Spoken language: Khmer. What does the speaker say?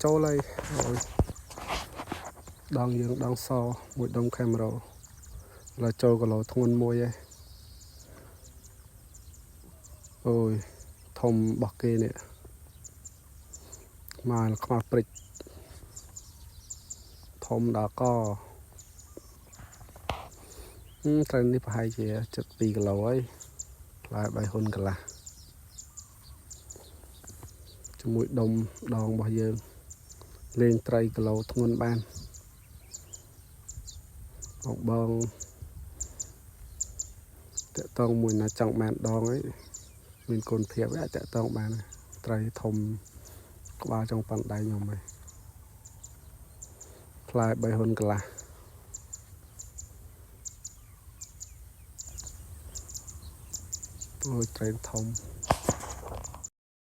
ចូលហើយអូយដងយើងដងសមួយដុំកាមេរ៉ាឡើយចូលគីឡូធ្ងន់មួយឯងអូយធំរបស់គេនេះមកខ្មៅព្រិចធំដល់កត្រូវនេះប្រហែលជា72គីឡូហើយផ្លែ3ហ៊ុនកន្លះជាមួយដុំដងរបស់យើងលេងត្រីគីឡូធ្ងន់បានបងតកតងមួយណាចង់បានដងអីមានកូនភាពអាចតកតងបានត្រីធំក្បាលចង់ប៉ាន់ដៃខ្ញុំហីផ្លែ3ហ៊ុនកន្លះអូយត្រីធំ